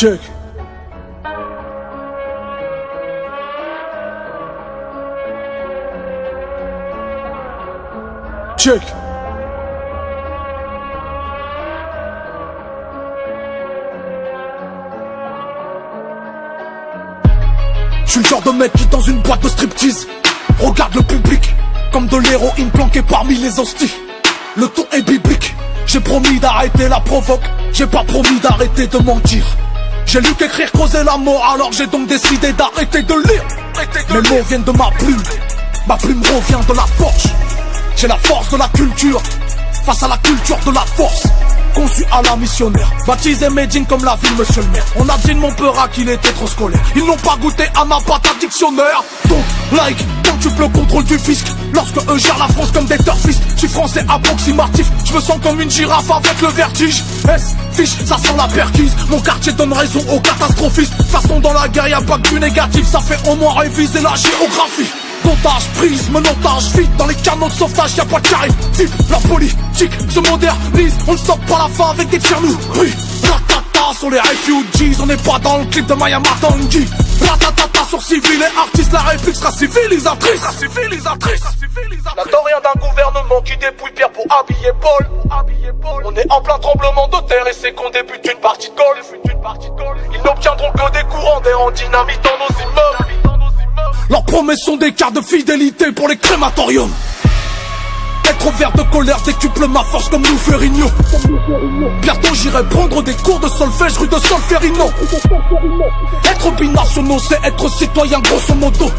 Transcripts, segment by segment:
Check. Check. Je suis le genre de mec qui dans une boîte de striptease regarde le public comme de l'héroïne planquée parmi les hosties. Le ton est biblique. J'ai promis d'arrêter la provoque. J'ai pas promis d'arrêter de mentir. J'ai lu qu'écrire causait la mort, alors j'ai donc décidé d'arrêter de lire. Les mots viennent de ma plume. Ma plume revient de la forge. J'ai la force de la culture face à la culture de la force. Conçu à la missionnaire, baptisé Medine comme la ville monsieur le maire. On a dit de mon peur qu'il était trop scolaire. Ils n'ont pas goûté à ma pâte à dictionnaire. Donc like, quand tu peux le contrôle du fisc. Lorsque eux gèrent la France comme des turfistes. Je suis français approximatif, je me sens comme une girafe avec le vertige. S, fiche, ça sent la perquise. Mon quartier donne raison aux catastrophistes. De toute façon dans la guerre y'a pas que du négatif. Ça fait au moins réviser la géographie. Montage, prise, menottage, vite dans les canaux de sauvetage, y'a pas de carré. Type, la politique se modernise. On ne stoppe pas la fin avec des tirs nous. Oui, ratata sur les refugees. On n'est pas dans le clip de Maya Matangi. Ratatata sur civil et artistes. La réplique sera civilisatrice. N'attends rien d'un gouvernement qui dépouille Pierre pour habiller Paul. On est en plein tremblement de terre et c'est qu'on débute une partie de golf. Ils n'obtiendront que des courants d'air en dynamite dans nos immeubles. Leurs promesses sont des cartes de fidélité pour les crématoriums. Être vert de colère décuple ma force comme nous Ferrigno. Bientôt j'irai prendre des cours de solfège rue de Solferino. Être binationaux c'est être citoyen grosso modo.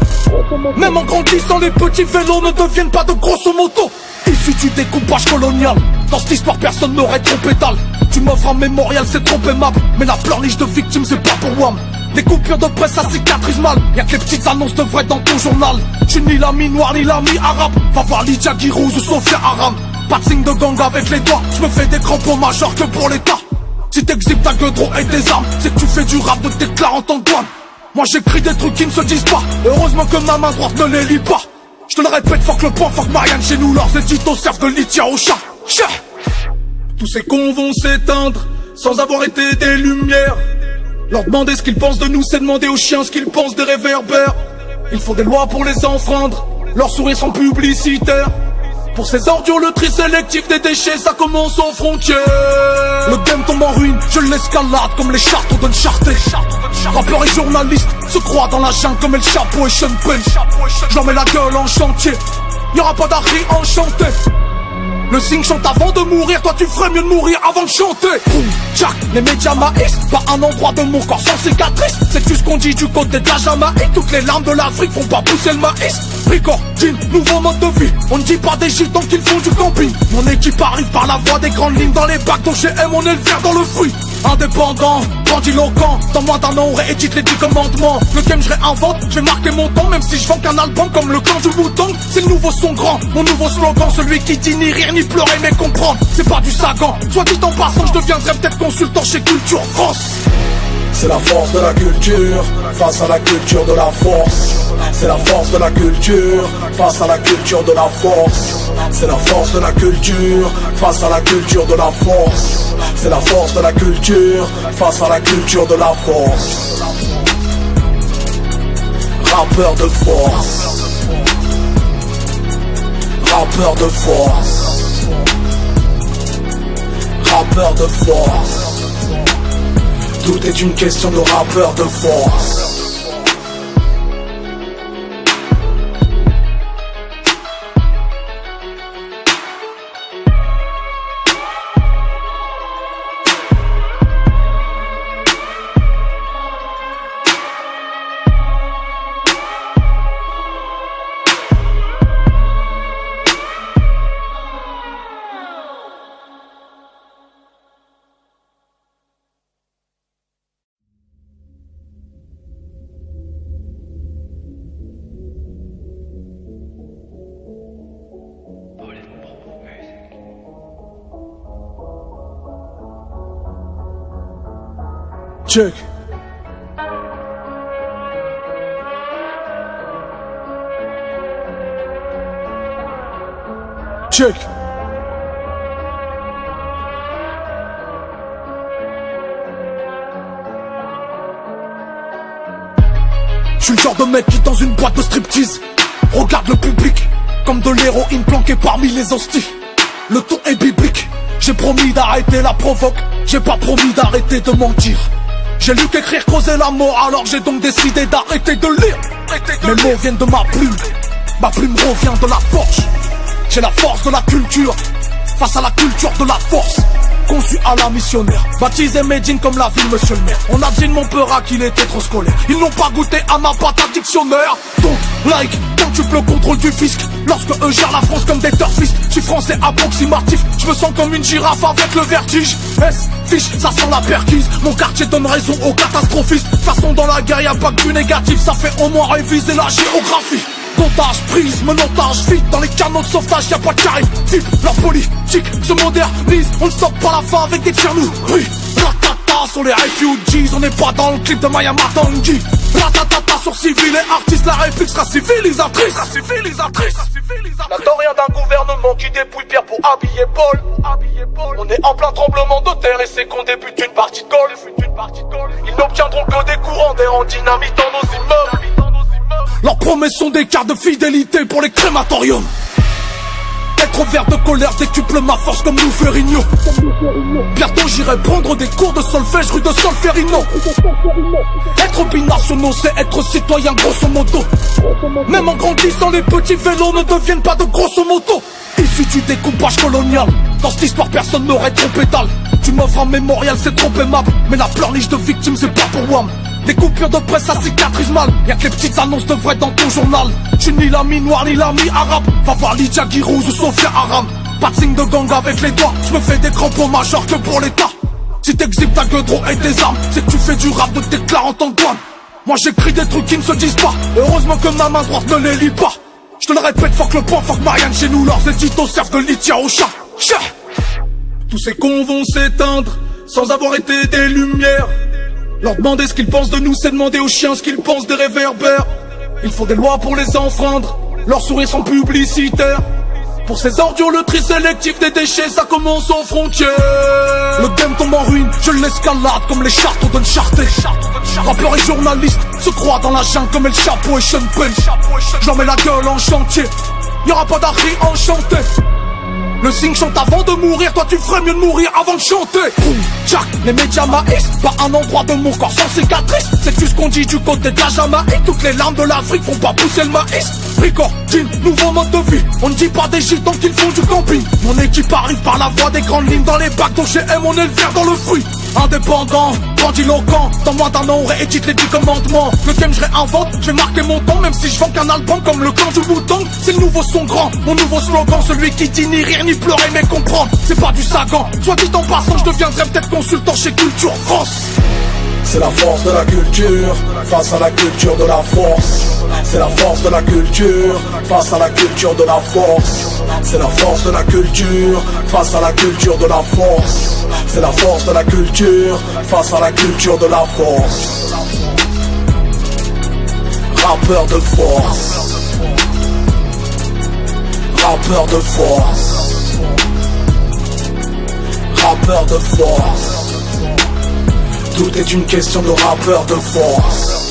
Même en grandissant les petits vélos ne deviennent pas de grosso modo. Issu du découpage colonial, dans cette histoire personne n'aurait trop pétale. Tu m'offres un mémorial c'est trop aimable, mais la pleurniche de victimes c'est pas pour WAM. Les coupures de presse ça cicatrise mal. Y'a que les petites annonces de vrai dans ton journal. J'suis ni l'ami noir ni l'ami arabe. Va voir Lydia Girouz ou Sophia Aram. Pas de signe de gang avec les doigts. J'me fais des crampons majeurs que pour l'état. Si t'exhibes ta gueule et tes armes, c'est que tu fais du rap de déclarant en douane. Moi j'écris des trucs qui ne se disent pas. Heureusement que ma main droite ne les lit pas. J'te le répète, fuck le point, fuck Marianne. Chez nous leurs éditos servent de litière au chat. Tous ces cons vont s'éteindre sans avoir été des lumières. Leur demander ce qu'ils pensent de nous, c'est demander aux chiens ce qu'ils pensent des réverbères. Il faut des lois pour les enfreindre, leurs sourires sont publicitaires. Pour ces ordures, le tri sélectif des déchets, ça commence aux frontières. Le game tombe en ruine, je l'escalade comme les chartes d'Uncharted. Rappeurs et journalistes se croient dans la jungle comme El Chapo et Sean Penn. J'en mets la gueule en chantier, y'aura pas d'Harry enchanté. Le signe chante avant de mourir, toi tu ferais mieux de mourir avant de chanter. Boum, tchac, les médias maïs, pas un endroit de mon corps sans cicatrice. C'est tout ce qu'on dit du côté de la Jamaïque. Toutes les larmes de l'Afrique font pas pousser le maïs. Ricor, jean, nouveau mode de vie. On ne dit pas des gitans qu'ils font du camping. Mon équipe arrive par la voie des grandes lignes. Dans les bacs d'OGM, on est le vert dans le fruit. Indépendant, grandiloquent, dans moins d'un an on réédite les 10 commandements. Le game je réinvente, je vais marquer mon temps. Même si je vends qu'un album comme le clan du Wu-Tang. C'est le nouveau son grand, mon nouveau slogan. Celui qui dit ni rire ni pleurer mais comprendre. C'est pas du Sagan, soit dit en passant je deviendrai peut-être consultant chez Culture France. C'est la force de la culture face à la culture de la force. C'est la force de la culture face à la culture de la force. C'est la force de la culture face à la culture de la force. C'est la force de la culture face à la culture de la force. Rappeur de force. Rappeur de force. Rappeur de force. Tout est une question de rappeur de force. Check. Check. Je suis le genre de mec qui dans une boîte de striptease regarde le public comme de l'héroïne planquée parmi les hosties. Le ton est biblique. J'ai promis d'arrêter la provoque. J'ai pas promis d'arrêter de mentir. J'ai lu qu'écrire causait la mort, alors j'ai donc décidé d'arrêter de lire. Mes mots viennent de ma plume. Ma plume revient de la forge. J'ai la force de la culture face à la culture de la force. Conçu à la missionnaire, baptisé Medine comme la ville monsieur le maire. On a dit de mon peur qu'il était trop scolaire. Ils n'ont pas goûté à ma pâte à dictionnaire. Donc like, quand tu peux le contrôle du fisc. Lorsque eux gèrent la France comme des turfistes. Je suis français approximatif, je me sens comme une girafe avec le vertige. S, fiche, ça sent la perquise. Mon quartier donne raison aux catastrophistes. De toute façon dans la guerre y'a pas que du négatif. Ça fait au moins réviser la géographie. Montage, prise, menotage, vite dans les canaux de sauvetage, y'a pas de carré. Type, la politique se modernise. On ne stoppe pas la fin avec des tirs nous. Oui, ratata sur les refugees. On n'est pas dans le clip de Maya Matangi. Ratatata sur civil et artistes. La réplique sera civilisatrice. N'attends rien d'un gouvernement qui dépouille Pierre pour habiller Paul. On est en plein tremblement de terre et c'est qu'on débute une partie de golf. Ils n'obtiendront que des courants d'air en dynamite dans nos immeubles. Leurs promesses sont des cartes de fidélité pour les crématoriums. Être vert de colère décuple ma force comme Lou Ferrigno. Bientôt j'irai prendre des cours de solfège rue de Solferino. Être binationaux c'est être citoyen grosso modo. Même en grandissant les petits vélos ne deviennent pas de grosso modo. Issu du découpage colonial, dans cette histoire personne n'aurait trop pétale. Tu m'offres un mémorial c'est trop aimable, mais la pleurniche de victimes c'est pas pour WAM. Des coupures de presse ça cicatrise mal. Y'a que les petites annonces de vrai dans ton journal. J'suis ni l'ami noir ni l'ami arabe. Va voir Lydia Girouz ou Sophia Aram. Pas de signe de gang avec les doigts. J'me fais des crampons majeurs que pour l'état. Si t'exhibes ta gueule trop et tes armes, c'est que tu fais du rap de déclarant en douane. Moi j'écris des trucs qui ne se disent pas. Heureusement que ma main droite ne les lit pas. J'te le répète, fuck le point, fuck Marianne. Chez nous leurs éditos servent de litière au chat. Tous ces cons vont s'éteindre sans avoir été des lumières. Leur demander ce qu'ils pensent de nous, c'est demander aux chiens ce qu'ils pensent des réverbères. Il faut des lois pour les enfreindre, leurs sourires sont publicitaires. Pour ces ordures, le tri sélectif des déchets, ça commence aux frontières. Le game tombe en ruine, je l'escalade comme les chartes d'Uncharted. Rappeurs et journalistes se croient dans la jungle comme El Chapo et Sean Penn. J'en mets la gueule en chantier, y'aura pas d'Harry enchanté. Le signe chante avant de mourir, toi tu ferais mieux de mourir avant de chanter. Boum, tchac, les médias maïs, pas un endroit de mon corps sans cicatrice. C'est juste ce qu'on dit du côté de la Jamaïque. Toutes les larmes de l'Afrique font pas pousser le maïs. Ricordine, nouveau mode de vie. On ne dit pas des gitans qu'ils font du camping. Mon équipe arrive par la voie des grandes lignes. Dans les bacs d'OGM on est le vert dans le fruit. Indépendant, grandiloquent. Dans moins d'un an on réédite les 10 commandements. Le thème je réinvente, je vais marquer mon temps. Même si je vends qu'un album comme le clan du Wu-Tang. C'est le nouveau son grand, mon nouveau slogan. Celui qui dit ni rire ni pleurer mais comprendre. C'est pas du Sagan, soit dit en passant je deviendrai peut-être consultant chez Culture France. C'est la force de la culture face à la culture de la force. C'est la force de la culture face à la culture de la force. C'est la force de la culture face à la culture de la force. C'est la force de la culture face à la culture de la force. Rappeur de force. Rappeur de force. Rappeur de force. Tout est une question de rappeur de force.